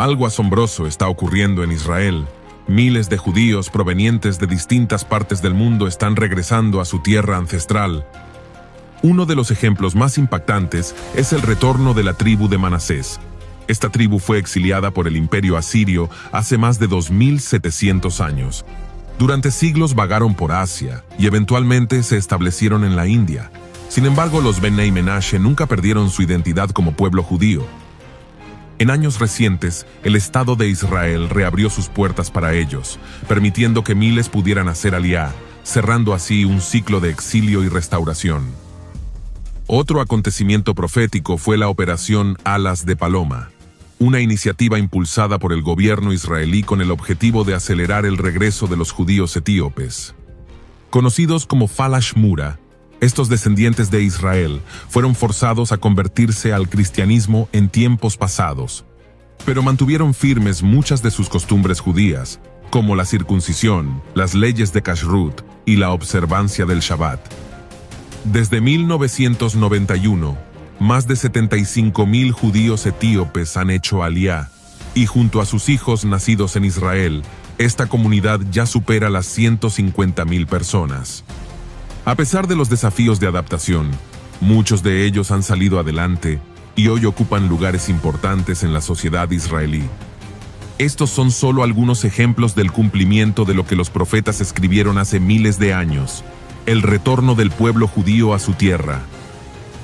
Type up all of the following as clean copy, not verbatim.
Algo asombroso está ocurriendo en Israel. Miles de judíos provenientes de distintas partes del mundo están regresando a su tierra ancestral. Uno de los ejemplos más impactantes es el retorno de la tribu de Manasés. Esta tribu fue exiliada por el imperio asirio hace más de 2700 años. Durante siglos vagaron por Asia y eventualmente se establecieron en la India. Sin embargo, los Bnei Menashe nunca perdieron su identidad como pueblo judío. En años recientes, el Estado de Israel reabrió sus puertas para ellos, permitiendo que miles pudieran hacer aliyá, cerrando así un ciclo de exilio y restauración. Otro acontecimiento profético fue la Operación Alas de Paloma, una iniciativa impulsada por el gobierno israelí con el objetivo de acelerar el regreso de los judíos etíopes. Conocidos como Falash Mura, estos descendientes de Israel fueron forzados a convertirse al cristianismo en tiempos pasados, pero mantuvieron firmes muchas de sus costumbres judías, como la circuncisión, las leyes de Kashrut y la observancia del Shabbat. Desde 1991, más de 75,000 judíos etíopes han hecho aliyá, y junto a sus hijos nacidos en Israel, esta comunidad ya supera las 150,000 personas. A pesar de los desafíos de adaptación, muchos de ellos han salido adelante y hoy ocupan lugares importantes en la sociedad israelí. Estos son solo algunos ejemplos del cumplimiento de lo que los profetas escribieron hace miles de años, el retorno del pueblo judío a su tierra.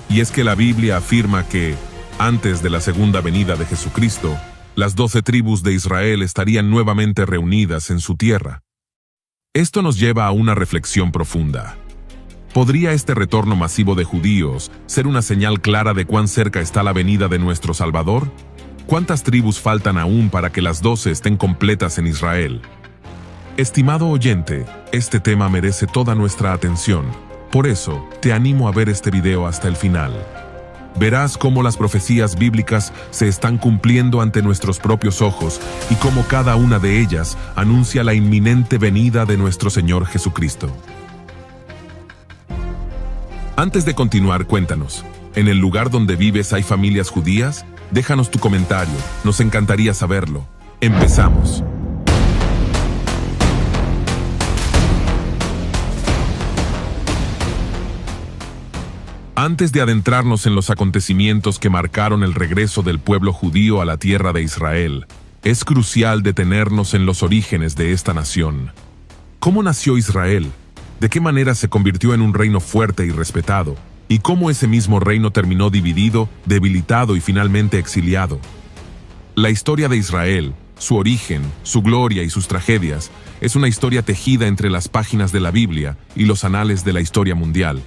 Y es que la Biblia afirma que, antes de la segunda venida de Jesucristo, las 12 tribus de Israel estarían nuevamente reunidas en su tierra. Esto nos lleva a una reflexión profunda. ¿Podría este retorno masivo de judíos ser una señal clara de cuán cerca está la venida de nuestro Salvador? ¿Cuántas tribus faltan aún para que las 12 estén completas en Israel? Estimado oyente, este tema merece toda nuestra atención. Por eso, te animo a ver este video hasta el final. Verás cómo las profecías bíblicas se están cumpliendo ante nuestros propios ojos y cómo cada una de ellas anuncia la inminente venida de nuestro Señor Jesucristo. Antes de continuar, cuéntanos, ¿en el lugar donde vives hay familias judías? Déjanos tu comentario, nos encantaría saberlo. Empezamos. Antes de adentrarnos en los acontecimientos que marcaron el regreso del pueblo judío a la tierra de Israel, es crucial detenernos en los orígenes de esta nación. ¿Cómo nació Israel? ¿De qué manera se convirtió en un reino fuerte y respetado? ¿Y cómo ese mismo reino terminó dividido, debilitado y finalmente exiliado? La historia de Israel, su origen, su gloria y sus tragedias, es una historia tejida entre las páginas de la Biblia y los anales de la historia mundial.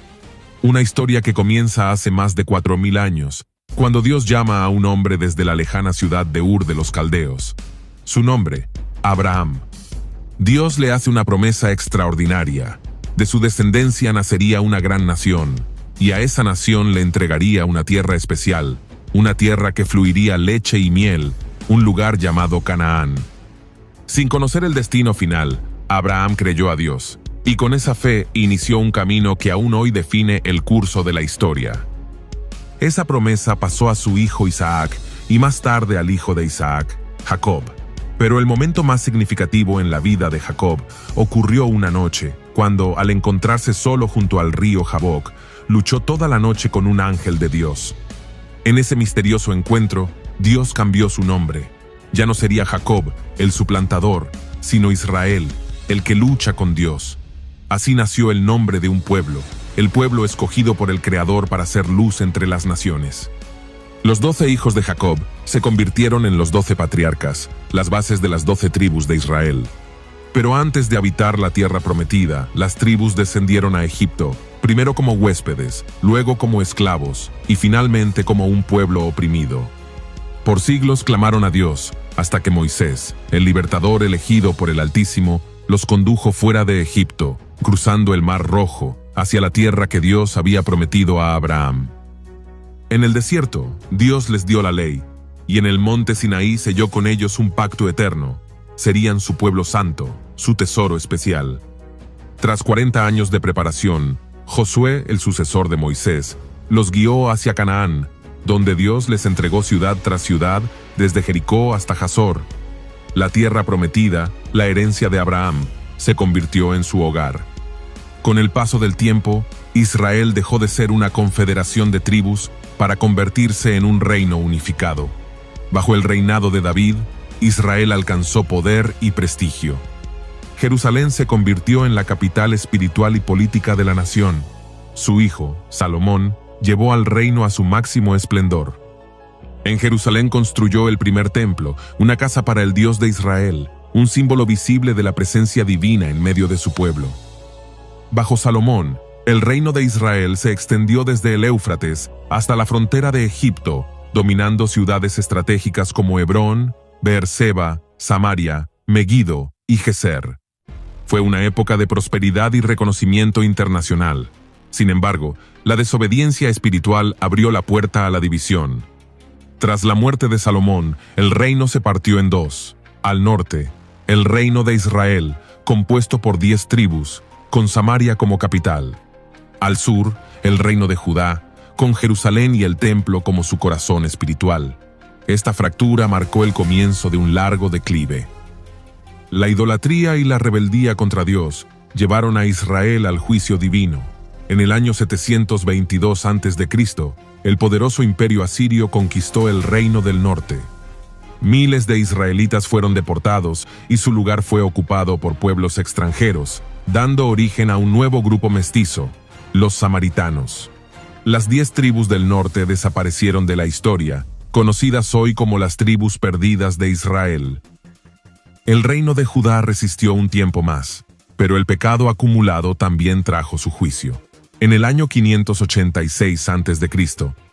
Una historia que comienza hace más de 4,000 años, cuando Dios llama a un hombre desde la lejana ciudad de Ur de los Caldeos. Su nombre, Abraham. Dios le hace una promesa extraordinaria. De su descendencia nacería una gran nación, y a esa nación le entregaría una tierra especial, una tierra que fluiría leche y miel, un lugar llamado Canaán. Sin conocer el destino final, Abraham creyó a Dios, y con esa fe inició un camino que aún hoy define el curso de la historia. Esa promesa pasó a su hijo Isaac, y más tarde al hijo de Isaac, Jacob. Pero el momento más significativo en la vida de Jacob ocurrió una noche, cuando, al encontrarse solo junto al río Jaboc, luchó toda la noche con un ángel de Dios. En ese misterioso encuentro, Dios cambió su nombre. Ya no sería Jacob, el suplantador, sino Israel, el que lucha con Dios. Así nació el nombre de un pueblo, el pueblo escogido por el Creador para ser luz entre las naciones. Los 12 hijos de Jacob se convirtieron en los 12 patriarcas, las bases de las 12 tribus de Israel. Pero antes de habitar la tierra prometida, las tribus descendieron a Egipto, primero como huéspedes, luego como esclavos, y finalmente como un pueblo oprimido. Por siglos clamaron a Dios, hasta que Moisés, el libertador elegido por el Altísimo, los condujo fuera de Egipto, cruzando el Mar Rojo, hacia la tierra que Dios había prometido a Abraham. En el desierto, Dios les dio la ley, y en el monte Sinaí selló con ellos un pacto eterno. Serían su pueblo santo, su tesoro especial. Tras 40 años de preparación, Josué, el sucesor de Moisés, los guió hacia Canaán, donde Dios les entregó ciudad tras ciudad desde Jericó hasta Hazor. La tierra prometida, la herencia de Abraham, se convirtió en su hogar. Con el paso del tiempo, Israel dejó de ser una confederación de tribus para convertirse en un reino unificado. Bajo el reinado de David, Israel alcanzó poder y prestigio. Jerusalén se convirtió en la capital espiritual y política de la nación. Su hijo, Salomón, llevó al reino a su máximo esplendor. En Jerusalén construyó el primer templo, una casa para el Dios de Israel, un símbolo visible de la presencia divina en medio de su pueblo. Bajo Salomón, el reino de Israel se extendió desde el Éufrates hasta la frontera de Egipto, dominando ciudades estratégicas como Hebrón, Beerseba, Samaria, Megiddo y Geser. Fue una época de prosperidad y reconocimiento internacional. Sin embargo, la desobediencia espiritual abrió la puerta a la división. Tras la muerte de Salomón, el reino se partió en dos. Al norte, el reino de Israel, compuesto por 10 tribus, con Samaria como capital. Al sur, el reino de Judá, con Jerusalén y el templo como su corazón espiritual. Esta fractura marcó el comienzo de un largo declive. La idolatría y la rebeldía contra Dios llevaron a Israel al juicio divino. En el año 722 a.C., el poderoso imperio asirio conquistó el reino del norte. Miles de israelitas fueron deportados y su lugar fue ocupado por pueblos extranjeros, dando origen a un nuevo grupo mestizo, los samaritanos. Las 10 tribus del norte desaparecieron de la historia, conocidas hoy como las tribus perdidas de Israel. El reino de Judá resistió un tiempo más, pero el pecado acumulado también trajo su juicio. En el año 586 a.C.,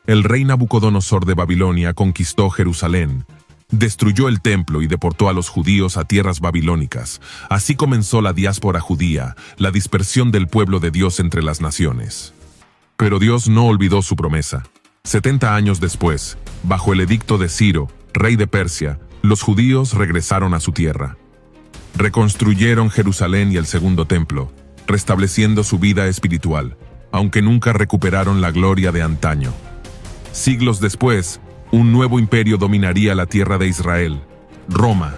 el rey Nabucodonosor de Babilonia conquistó Jerusalén, destruyó el templo y deportó a los judíos a tierras babilónicas. Así comenzó la diáspora judía, la dispersión del pueblo de Dios entre las naciones. Pero Dios no olvidó su promesa. 70 años después, bajo el edicto de Ciro, rey de Persia, los judíos regresaron a su tierra. Reconstruyeron Jerusalén y el segundo templo, restableciendo su vida espiritual, aunque nunca recuperaron la gloria de antaño. Siglos después, un nuevo imperio dominaría la tierra de Israel, Roma.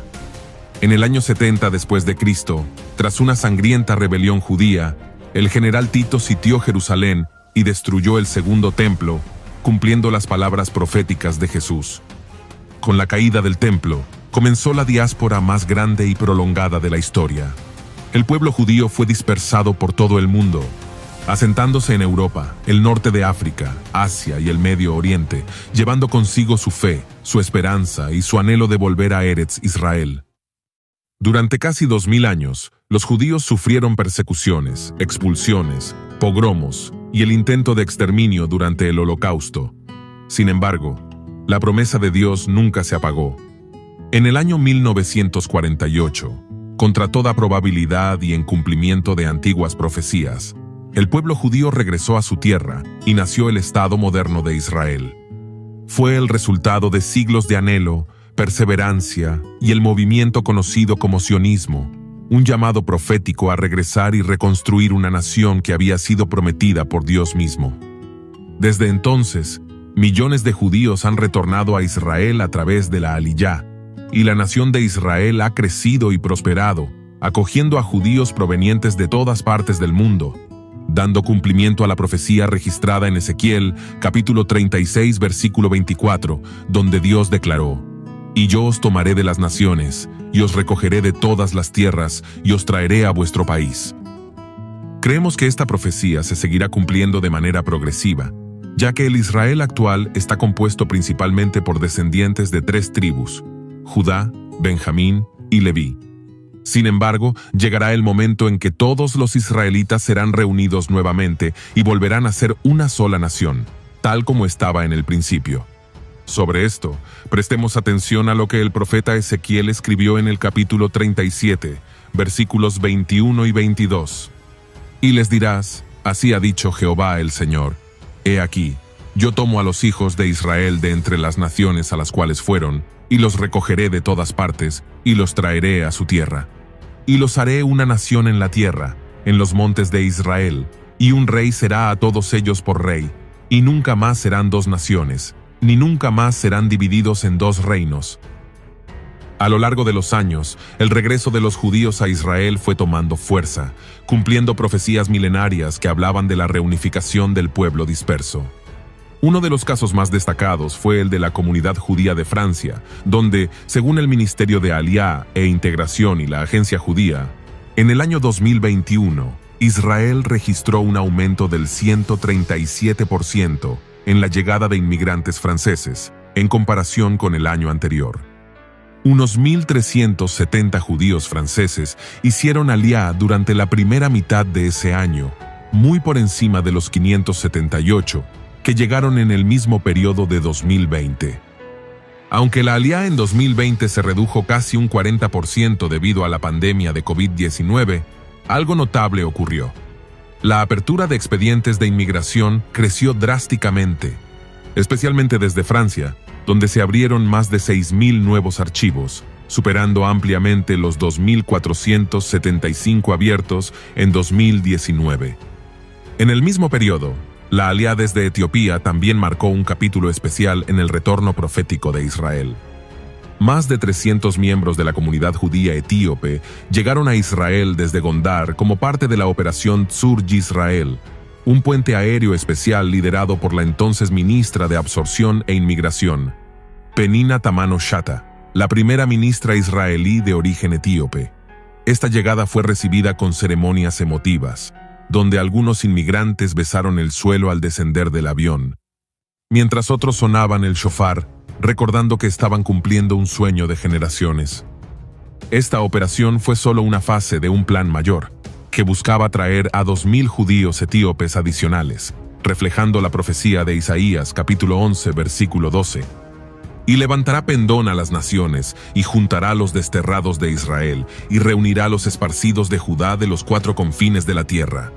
En el año 70 después de Cristo, tras una sangrienta rebelión judía, el general Tito sitió Jerusalén y destruyó el segundo templo, cumpliendo las palabras proféticas de Jesús. Con la caída del templo, comenzó la diáspora más grande y prolongada de la historia. El pueblo judío fue dispersado por todo el mundo, asentándose en Europa, el norte de África, Asia y el Medio Oriente, llevando consigo su fe, su esperanza y su anhelo de volver a Eretz Israel. Durante casi 2000 años, los judíos sufrieron persecuciones, expulsiones, pogromos y el intento de exterminio durante el Holocausto. Sin embargo, la promesa de Dios nunca se apagó. En el año 1948, contra toda probabilidad y en cumplimiento de antiguas profecías, el pueblo judío regresó a su tierra y nació el Estado moderno de Israel. Fue el resultado de siglos de anhelo, perseverancia y el movimiento conocido como sionismo, un llamado profético a regresar y reconstruir una nación que había sido prometida por Dios mismo. Desde entonces, millones de judíos han retornado a Israel a través de la Aliyá, y la nación de Israel ha crecido y prosperado, acogiendo a judíos provenientes de todas partes del mundo, dando cumplimiento a la profecía registrada en Ezequiel, capítulo 36, versículo 24, donde Dios declaró: «Y yo os tomaré de las naciones, y os recogeré de todas las tierras, y os traeré a vuestro país». Creemos que esta profecía se seguirá cumpliendo de manera progresiva, ya que el Israel actual está compuesto principalmente por descendientes de 3 tribus, Judá, Benjamín y Leví. Sin embargo, llegará el momento en que todos los israelitas serán reunidos nuevamente y volverán a ser una sola nación, tal como estaba en el principio. Sobre esto, prestemos atención a lo que el profeta Ezequiel escribió en el capítulo 37, versículos 21 y 22. «Y les dirás, así ha dicho Jehová el Señor, he aquí, yo tomo a los hijos de Israel de entre las naciones a las cuales fueron, y los recogeré de todas partes, y los traeré a su tierra. Y los haré una nación en la tierra, en los montes de Israel, y un rey será a todos ellos por rey, y nunca más serán 2 naciones, ni nunca más serán divididos en dos reinos. A lo largo de los años, el regreso de los judíos a Israel fue tomando fuerza, cumpliendo profecías milenarias que hablaban de la reunificación del pueblo disperso. Uno de los casos más destacados fue el de la comunidad judía de Francia, donde, según el Ministerio de Aliyá e Integración y la Agencia Judía, en el año 2021, Israel registró un aumento del 137% en la llegada de inmigrantes franceses, en comparación con el año anterior. Unos 1.370 judíos franceses hicieron aliyá durante la primera mitad de ese año, muy por encima de los 578 que llegaron en el mismo periodo de 2020. Aunque la aliyá en 2020 se redujo casi un 40% debido a la pandemia de COVID-19, algo notable ocurrió. La apertura de expedientes de inmigración creció drásticamente, especialmente desde Francia, donde se abrieron más de 6.000 nuevos archivos, superando ampliamente los 2.475 abiertos en 2019. En el mismo periodo, la aliyá desde Etiopía también marcó un capítulo especial en el retorno profético de Israel. Más de 300 miembros de la comunidad judía etíope llegaron a Israel desde Gondar como parte de la operación Tzur Yisrael, un puente aéreo especial liderado por la entonces ministra de Absorción e Inmigración, Peninnah Tamano-Shata, la primera ministra israelí de origen etíope. Esta llegada fue recibida con ceremonias emotivas, donde algunos inmigrantes besaron el suelo al descender del avión, mientras otros sonaban el shofar, recordando que estaban cumpliendo un sueño de generaciones. Esta operación fue solo una fase de un plan mayor, que buscaba traer a 2.000 judíos etíopes adicionales, reflejando la profecía de Isaías capítulo 11 versículo 12. Y levantará pendón a las naciones, y juntará a los desterrados de Israel, y reunirá a los esparcidos de Judá de los 4 confines de la tierra.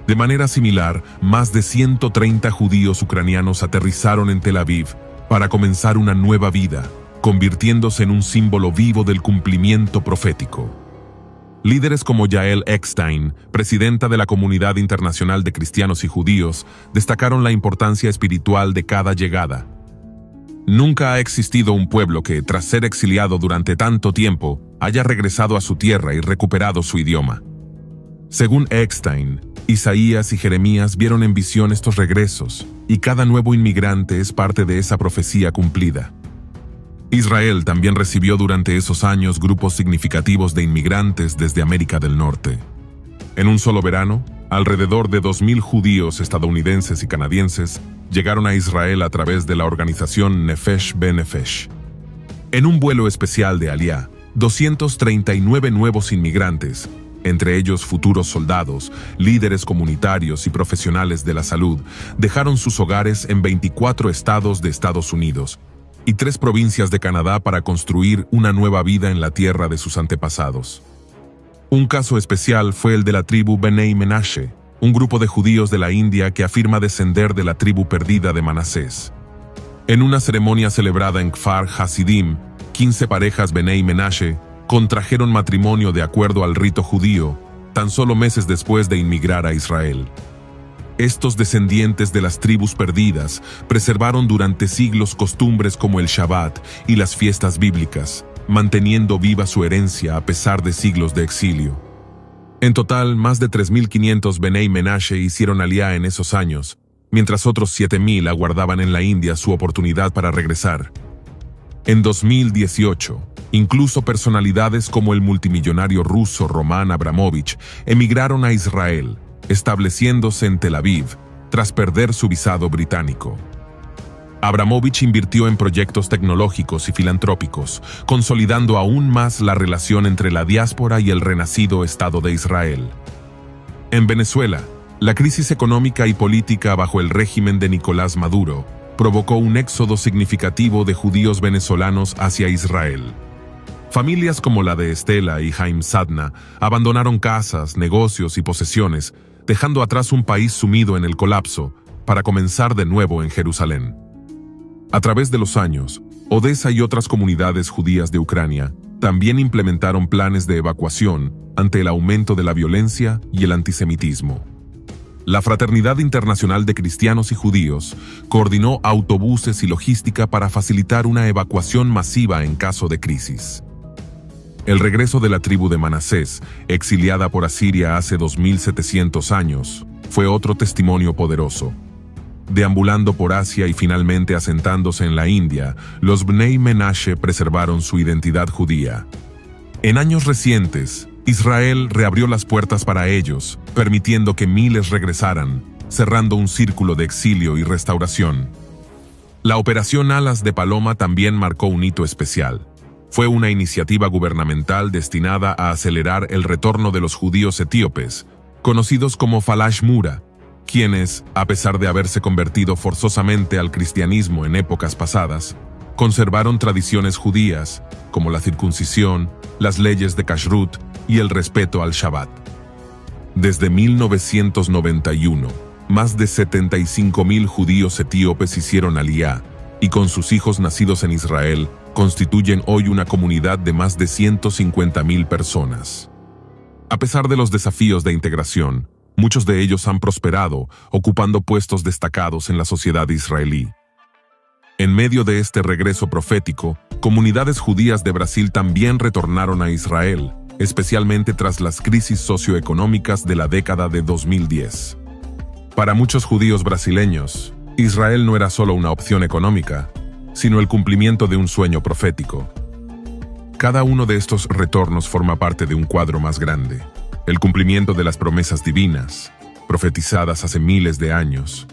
De manera similar, más de 130 judíos ucranianos aterrizaron en Tel Aviv para comenzar una nueva vida, convirtiéndose en un símbolo vivo del cumplimiento profético. Líderes como Yael Eckstein, presidenta de la Comunidad Internacional de Cristianos y Judíos, destacaron la importancia espiritual de cada llegada. Nunca ha existido un pueblo que, tras ser exiliado durante tanto tiempo, haya regresado a su tierra y recuperado su idioma. Según Eckstein, Isaías y Jeremías vieron en visión estos regresos, y cada nuevo inmigrante es parte de esa profecía cumplida. Israel también recibió durante esos años grupos significativos de inmigrantes desde América del Norte. En un solo verano, alrededor de 2.000 judíos estadounidenses y canadienses llegaron a Israel a través de la organización Nefesh Benefesh. En un vuelo especial de aliyá, 239 nuevos inmigrantes, entre ellos futuros soldados, líderes comunitarios y profesionales de la salud, dejaron sus hogares en 24 estados de Estados Unidos y 3 provincias de Canadá para construir una nueva vida en la tierra de sus antepasados. Un caso especial fue el de la tribu Benei Menashe, un grupo de judíos de la India que afirma descender de la tribu perdida de Manasés. En una ceremonia celebrada en Kfar Hasidim, 15 parejas Benei Menashe contrajeron matrimonio de acuerdo al rito judío, tan solo meses después de inmigrar a Israel. Estos descendientes de las tribus perdidas preservaron durante siglos costumbres como el Shabbat y las fiestas bíblicas, manteniendo viva su herencia a pesar de siglos de exilio. En total, más de 3.500 Benei Menashe hicieron aliyá en esos años, mientras otros 7.000 aguardaban en la India su oportunidad para regresar. En 2018, incluso personalidades como el multimillonario ruso Roman Abramovich emigraron a Israel, estableciéndose en Tel Aviv, tras perder su visado británico. Abramovich invirtió en proyectos tecnológicos y filantrópicos, consolidando aún más la relación entre la diáspora y el renacido Estado de Israel. En Venezuela, la crisis económica y política bajo el régimen de Nicolás Maduro provocó un éxodo significativo de judíos venezolanos hacia Israel. Familias como la de Estela y Haim Sadna abandonaron casas, negocios y posesiones, dejando atrás un país sumido en el colapso, para comenzar de nuevo en Jerusalén. A través de los años, Odessa y otras comunidades judías de Ucrania también implementaron planes de evacuación ante el aumento de la violencia y el antisemitismo. La Fraternidad Internacional de Cristianos y Judíos coordinó autobuses y logística para facilitar una evacuación masiva en caso de crisis. El regreso de la tribu de Manasés, exiliada por Asiria hace 2700 años, fue otro testimonio poderoso. Deambulando por Asia y finalmente asentándose en la India, los Bnei Menashe preservaron su identidad judía. En años recientes, Israel reabrió las puertas para ellos, permitiendo que miles regresaran, cerrando un círculo de exilio y restauración. La Operación Alas de Paloma también marcó un hito especial. Fue una iniciativa gubernamental destinada a acelerar el retorno de los judíos etíopes, conocidos como Falash Mura, quienes, a pesar de haberse convertido forzosamente al cristianismo en épocas pasadas, conservaron tradiciones judías, como la circuncisión, las leyes de Kashrut y el respeto al Shabbat. Desde 1991, más de 75.000 judíos etíopes hicieron aliyá, y con sus hijos nacidos en Israel, constituyen hoy una comunidad de más de 150.000 personas. A pesar de los desafíos de integración, muchos de ellos han prosperado, ocupando puestos destacados en la sociedad israelí. En medio de este regreso profético, comunidades judías de Brasil también retornaron a Israel, especialmente tras las crisis socioeconómicas de la década de 2010. Para muchos judíos brasileños, Israel no era solo una opción económica, sino el cumplimiento de un sueño profético. Cada uno de estos retornos forma parte de un cuadro más grande, el cumplimiento de las promesas divinas, profetizadas hace miles de años.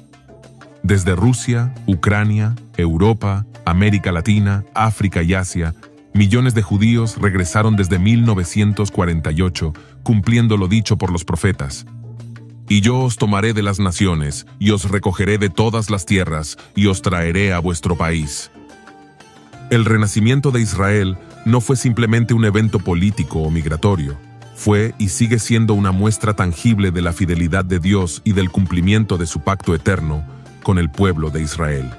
Desde Rusia, Ucrania, Europa, América Latina, África y Asia, millones de judíos regresaron desde 1948, cumpliendo lo dicho por los profetas. Y yo os tomaré de las naciones, y os recogeré de todas las tierras, y os traeré a vuestro país. El renacimiento de Israel no fue simplemente un evento político o migratorio. Fue y sigue siendo una muestra tangible de la fidelidad de Dios y del cumplimiento de su pacto eterno con el pueblo de Israel.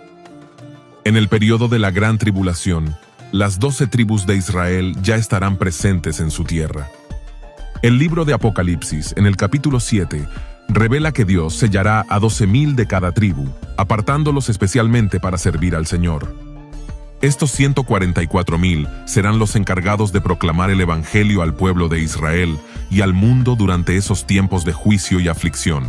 En el periodo de la Gran Tribulación, las 12 tribus de Israel ya estarán presentes en su tierra. El libro de Apocalipsis, en el capítulo 7, revela que Dios sellará a 12.000 de cada tribu, apartándolos especialmente para servir al Señor. Estos 144.000 serán los encargados de proclamar el Evangelio al pueblo de Israel y al mundo durante esos tiempos de juicio y aflicción.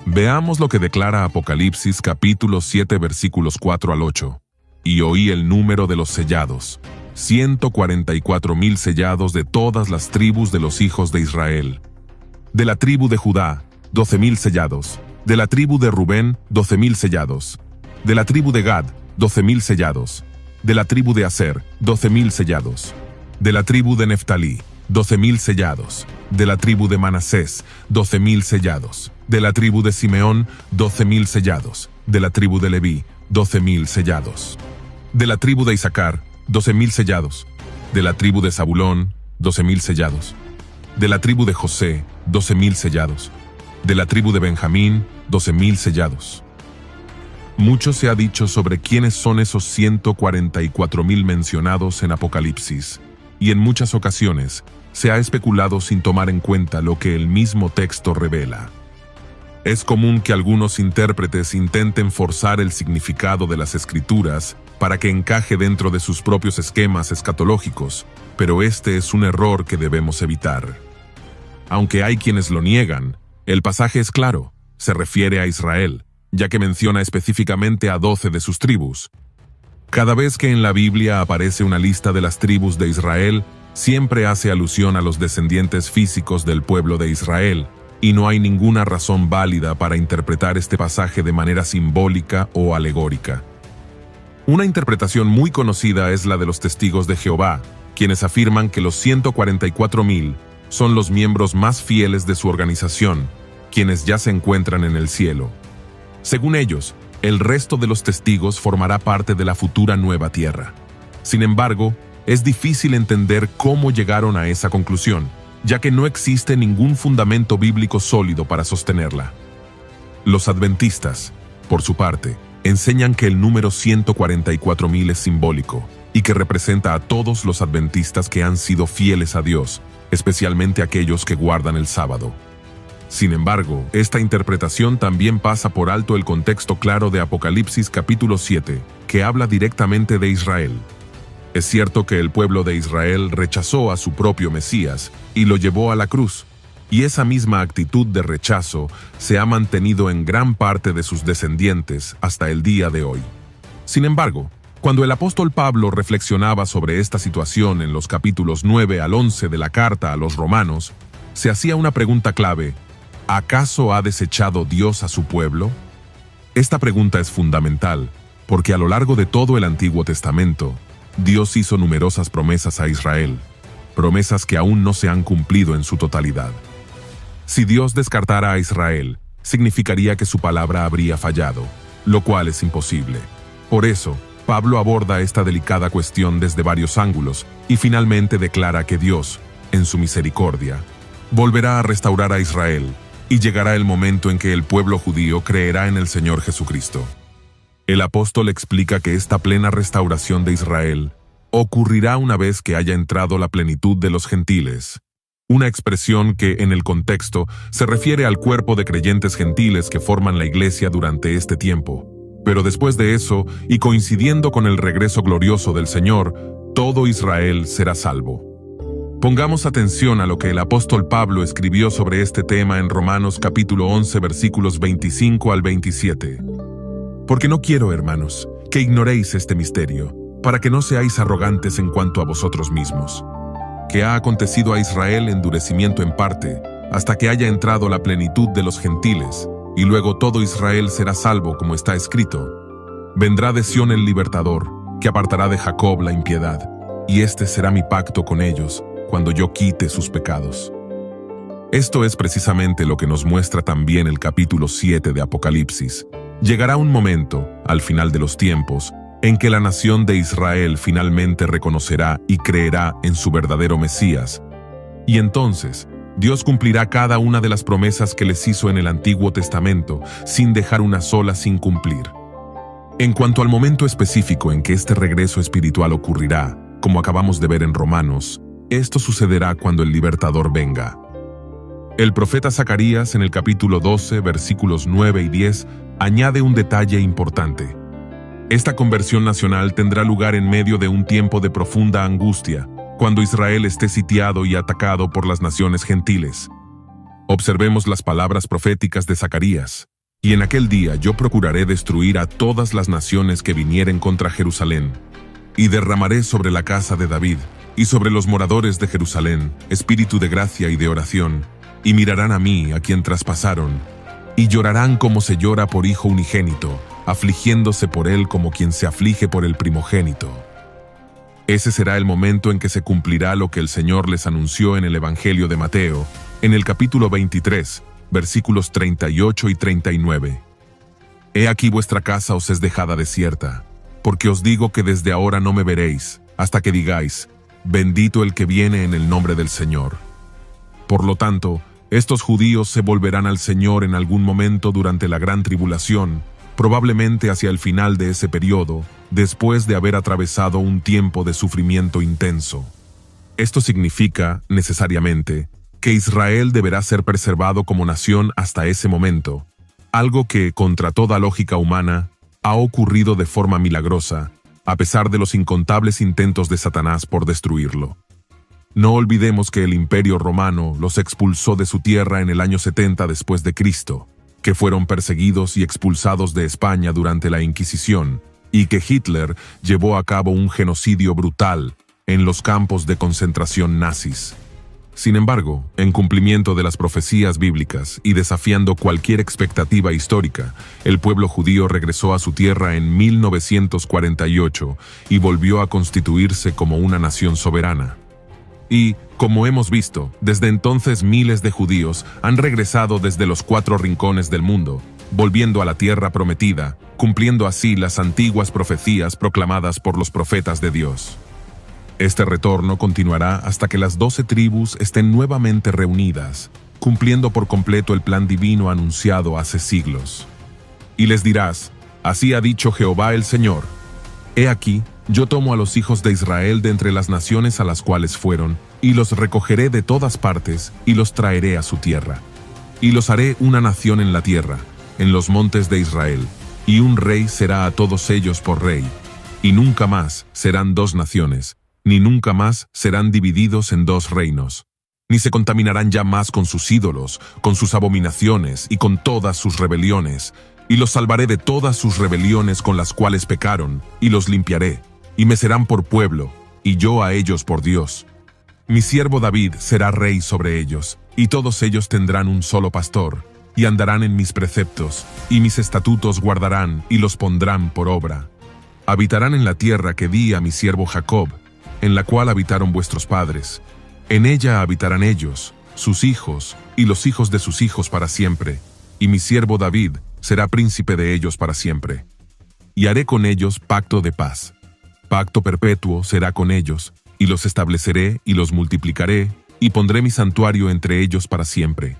Veamos lo que declara Apocalipsis capítulo 7 versículos 4 al 8. Y oí el número de los sellados, 144.000 sellados de todas las tribus de los hijos de Israel. De la tribu de Judá, 12.000 sellados. De la tribu de Rubén, 12.000 sellados. De la tribu de Gad, 12.000 sellados. De la tribu de Aser, 12.000 sellados. De la tribu de Neftalí, 12.000 sellados. De la tribu de Manasés, 12.000 sellados. De la tribu de Simeón, 12.000 sellados. De la tribu de Leví, 12.000 sellados. De la tribu de Isaacar, 12.000 sellados. De la tribu de Zabulón, 12.000 sellados. De la tribu de José, 12.000 sellados. De la tribu de Benjamín, 12.000 sellados. Mucho se ha dicho sobre quiénes son esos 144.000 mencionados en Apocalipsis, y en muchas ocasiones se ha especulado sin tomar en cuenta lo que el mismo texto revela. Es común que algunos intérpretes intenten forzar el significado de las Escrituras para que encaje dentro de sus propios esquemas escatológicos, pero este es un error que debemos evitar. Aunque hay quienes lo niegan, el pasaje es claro, se refiere a Israel, ya que menciona específicamente a 12 de sus tribus. Cada vez que en la Biblia aparece una lista de las tribus de Israel, siempre hace alusión a los descendientes físicos del pueblo de Israel, y no hay ninguna razón válida para interpretar este pasaje de manera simbólica o alegórica. Una interpretación muy conocida es la de los testigos de Jehová, quienes afirman que los 144.000 son los miembros más fieles de su organización, quienes ya se encuentran en el cielo. Según ellos, el resto de los testigos formará parte de la futura nueva tierra. Sin embargo, es difícil entender cómo llegaron a esa conclusión, ya que no existe ningún fundamento bíblico sólido para sostenerla. Los adventistas, por su parte, enseñan que el número 144.000 es simbólico y que representa a todos los adventistas que han sido fieles a Dios, especialmente aquellos que guardan el sábado. Sin embargo, esta interpretación también pasa por alto el contexto claro de Apocalipsis capítulo 7, que habla directamente de Israel. Es cierto que el pueblo de Israel rechazó a su propio Mesías y lo llevó a la cruz, y esa misma actitud de rechazo se ha mantenido en gran parte de sus descendientes hasta el día de hoy. Sin embargo, cuando el apóstol Pablo reflexionaba sobre esta situación en los capítulos 9 al 11 de la carta a los romanos, se hacía una pregunta clave: ¿acaso ha desechado Dios a su pueblo? Esta pregunta es fundamental, porque a lo largo de todo el Antiguo Testamento, Dios hizo numerosas promesas a Israel, promesas que aún no se han cumplido en su totalidad. Si Dios descartara a Israel, significaría que su palabra habría fallado, lo cual es imposible. Por eso, Pablo aborda esta delicada cuestión desde varios ángulos y finalmente declara que Dios, en su misericordia, volverá a restaurar a Israel, y llegará el momento en que el pueblo judío creerá en el Señor Jesucristo. El apóstol explica que esta plena restauración de Israel ocurrirá una vez que haya entrado la plenitud de los gentiles, una expresión que, en el contexto, se refiere al cuerpo de creyentes gentiles que forman la iglesia durante este tiempo. Pero después de eso, y coincidiendo con el regreso glorioso del Señor, todo Israel será salvo. Pongamos atención a lo que el apóstol Pablo escribió sobre este tema en Romanos capítulo 11 versículos 25 al 27. Porque no quiero, hermanos, que ignoréis este misterio, para que no seáis arrogantes en cuanto a vosotros mismos, que ha acontecido a Israel endurecimiento en parte, hasta que haya entrado la plenitud de los gentiles, y luego todo Israel será salvo, como está escrito: vendrá de Sión el libertador, que apartará de Jacob la impiedad, y este será mi pacto con ellos, cuando yo quite sus pecados. Esto es precisamente lo que nos muestra también el capítulo 7 de Apocalipsis. Llegará un momento, al final de los tiempos, en que la nación de Israel finalmente reconocerá y creerá en su verdadero Mesías. Y entonces, Dios cumplirá cada una de las promesas que les hizo en el Antiguo Testamento, sin dejar una sola sin cumplir. En cuanto al momento específico en que este regreso espiritual ocurrirá, como acabamos de ver en Romanos, esto sucederá cuando el libertador venga. El profeta Zacarías, en el capítulo 12, versículos 9 y 10, añade un detalle importante. Esta conversión nacional tendrá lugar en medio de un tiempo de profunda angustia, cuando Israel esté sitiado y atacado por las naciones gentiles. Observemos las palabras proféticas de Zacarías: y en aquel día yo procuraré destruir a todas las naciones que vinieren contra Jerusalén, y derramaré sobre la casa de David y sobre los moradores de Jerusalén espíritu de gracia y de oración, y mirarán a mí, a quien traspasaron, y llorarán como se llora por hijo unigénito, afligiéndose por él como quien se aflige por el primogénito. Ese será el momento en que se cumplirá lo que el Señor les anunció en el Evangelio de Mateo, en el capítulo 23, versículos 38 y 39. He aquí vuestra casa os es dejada desierta, porque os digo que desde ahora no me veréis, hasta que digáis: bendito el que viene en el nombre del Señor. Por lo tanto, estos judíos se volverán al Señor en algún momento durante la gran tribulación, probablemente hacia el final de ese periodo, después de haber atravesado un tiempo de sufrimiento intenso. Esto significa, necesariamente, que Israel deberá ser preservado como nación hasta ese momento, algo que, contra toda lógica humana, ha ocurrido de forma milagrosa, a pesar de los incontables intentos de Satanás por destruirlo. No olvidemos que el Imperio Romano los expulsó de su tierra en el año 70 después de Cristo, que fueron perseguidos y expulsados de España durante la Inquisición, y que Hitler llevó a cabo un genocidio brutal en los campos de concentración nazis. Sin embargo, en cumplimiento de las profecías bíblicas y desafiando cualquier expectativa histórica, el pueblo judío regresó a su tierra en 1948 y volvió a constituirse como una nación soberana. Y, como hemos visto, desde entonces miles de judíos han regresado desde los 4 rincones del mundo, volviendo a la tierra prometida, cumpliendo así las antiguas profecías proclamadas por los profetas de Dios. Este retorno continuará hasta que las 12 tribus estén nuevamente reunidas, cumpliendo por completo el plan divino anunciado hace siglos. Y les dirás: así ha dicho Jehová el Señor: he aquí, yo tomo a los hijos de Israel de entre las naciones a las cuales fueron, y los recogeré de todas partes, y los traeré a su tierra. y los haré una nación en la tierra, en los montes de Israel, y un rey será a todos ellos por rey, y nunca más serán dos naciones, ni nunca más serán divididos en dos reinos, ni se contaminarán ya más con sus ídolos, con sus abominaciones y con todas sus rebeliones, y los salvaré de todas sus rebeliones con las cuales pecaron, y los limpiaré, y me serán por pueblo, y yo a ellos por Dios. Mi siervo David será rey sobre ellos, y todos ellos tendrán un solo pastor, y andarán en mis preceptos, y mis estatutos guardarán, y los pondrán por obra. Habitarán en la tierra que di a mi siervo Jacob, en la cual habitaron vuestros padres. En ella habitarán ellos, sus hijos, y los hijos de sus hijos para siempre, y mi siervo David será príncipe de ellos para siempre. Y haré con ellos pacto de paz. Pacto perpetuo será con ellos, y los estableceré y los multiplicaré, y pondré mi santuario entre ellos para siempre.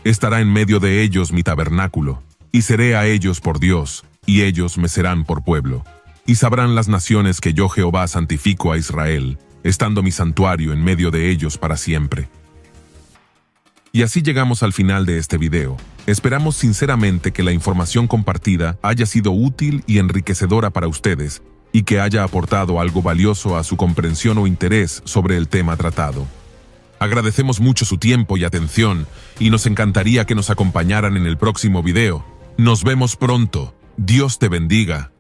Estará en medio de ellos mi tabernáculo, y seré a ellos por Dios, y ellos me serán por pueblo. Y sabrán las naciones que yo Jehová santifico a Israel, estando mi santuario en medio de ellos para siempre. Y así llegamos al final de este video. Esperamos sinceramente que la información compartida haya sido útil y enriquecedora para ustedes, y que haya aportado algo valioso a su comprensión o interés sobre el tema tratado. Agradecemos mucho su tiempo y atención, y nos encantaría que nos acompañaran en el próximo video. Nos vemos pronto. Dios te bendiga.